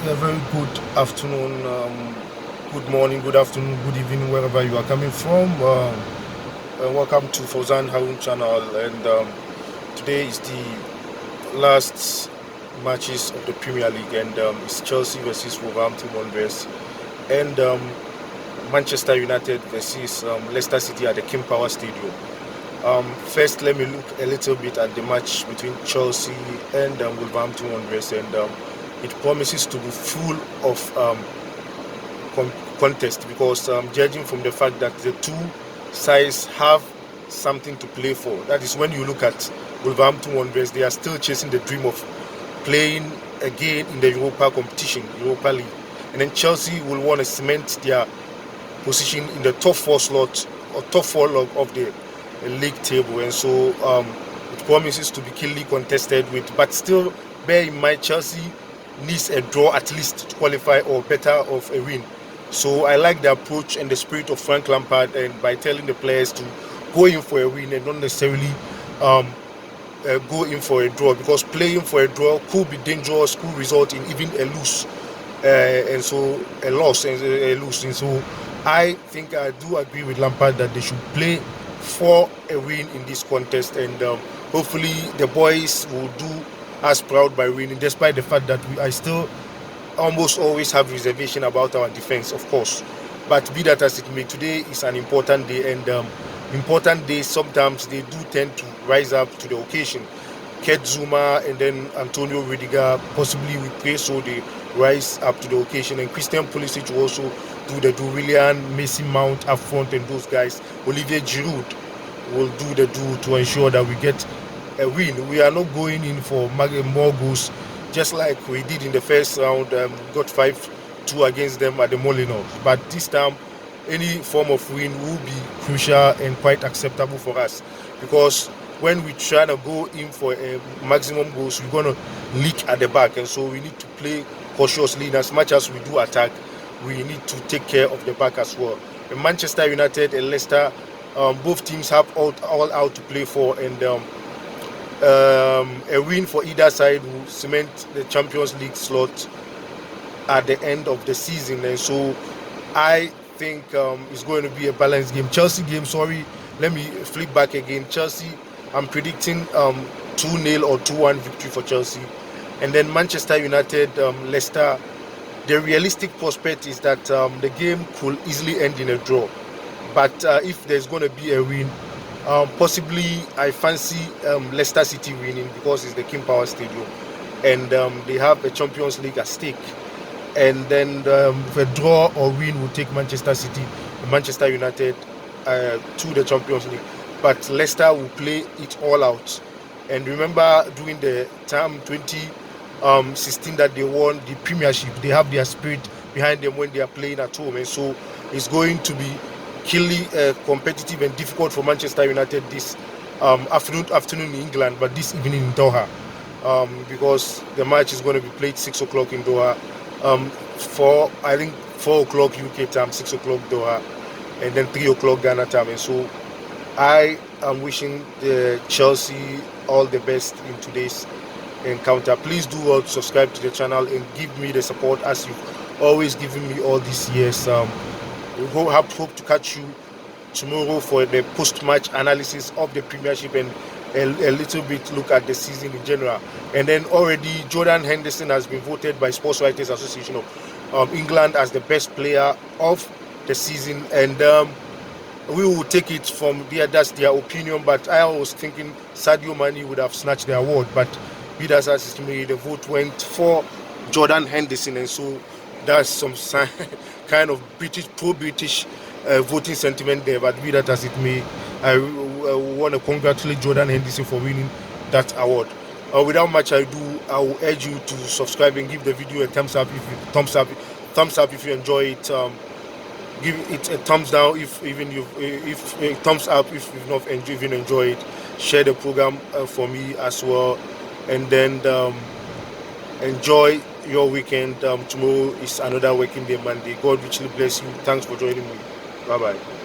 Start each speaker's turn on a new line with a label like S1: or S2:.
S1: A very good afternoon, good morning, good afternoon, good evening, wherever you are coming from. Welcome to Fauzan Harun channel. And today is the last matches of the Premier League, and it's Chelsea versus Wolverhampton Wanderers, and Manchester United versus Leicester City at the King Power Stadium. First, let me look a little bit at the match between Chelsea and Wolverhampton Wanderers, and it promises to be full of contest, because judging from the fact that the two sides have something to play for. That is, when you look at Wolverhampton Wanderers, they are still chasing the dream of playing again in the Europa competition, Europa League, and then Chelsea will want to cement their position in the top four slot or top four of the league table, and so it promises to be keenly contested with. But still, bear in mind, Chelsea needs a draw at least to qualify, or better of a win. So I like the approach and the spirit of Frank Lampard, and by telling the players to go in for a win and not necessarily go in for a draw, because playing for a draw could be dangerous, could result in even a lose, and so a loss and a lose. And so I think I do agree with Lampard that they should play for a win in this contest, and hopefully the boys will do us proud by winning, despite the fact that I still almost always have reservation about our defense, of course. But be that as it may, today is an important day, and important days sometimes they do tend to rise up to the occasion. Kurt Zouma and then Antonio Rudiger, possibly we pray so they rise up to the occasion, and Christian Pulisic will also do the do. Willian, Mason Mount up front, and those guys. Olivier Giroud will do the do to ensure that we get a win. We are not going in for more goals, just like we did in the first round. Got 5-2 against them at the Molineux. But this time, any form of win will be crucial and quite acceptable for us, because when we try to go in for a maximum goals, we're going to leak at the back, and so we need to play cautiously. And as much as we do attack, we need to take care of the back as well. And Manchester United and Leicester, both teams have all out to play for, and a win for either side will cement the Champions League slot at the end of the season. And so I think it's going to be a balanced game. Chelsea game, sorry, let me flip back again. Chelsea, I'm predicting 2-0 or 2-1 victory for Chelsea. And then Manchester United, Leicester, the realistic prospect is that the game could easily end in a draw. But if there's going to be a win, possibly I fancy Leicester City winning, because it's the King Power Stadium, and they have a Champions League at stake. And then a draw or win will take Manchester City and Manchester United to the Champions League. But Leicester will play it all out. And remember, during the time 2016 that they won the Premiership, they have their spirit behind them when they are playing at home. And so it's going to be keenly competitive and difficult for Manchester United this afternoon in England, but this evening in Doha, because the match is going to be played 6 o'clock in Doha, I think 4 o'clock UK time, 6 o'clock Doha, and then 3 o'clock Ghana time. And so I am wishing the Chelsea all the best in today's encounter. Please do well to subscribe to the channel and give me the support as you've always given me all these years. We hope to catch you tomorrow for the post-match analysis of the Premiership and a little bit look at the season in general. And then already Jordan Henderson has been voted by Sports Writers Association of England as the best player of the season, and we will take it from there. That's their opinion, but I was thinking Sadio Mane would have snatched the award, but be that as it may, the vote went for Jordan Henderson, and so that's some kind of pro-British voting sentiment there. But be that as it may, I want to congratulate Jordan Henderson for winning that award. Without much ado, I will urge you to subscribe and give the video a thumbs up if you enjoy it. Give it a thumbs down if a thumbs up if you've not even enjoyed it. Share the program for me as well, and then enjoy your weekend. Tomorrow is another working day, Monday. God richly bless you. Thanks for joining me. Bye bye.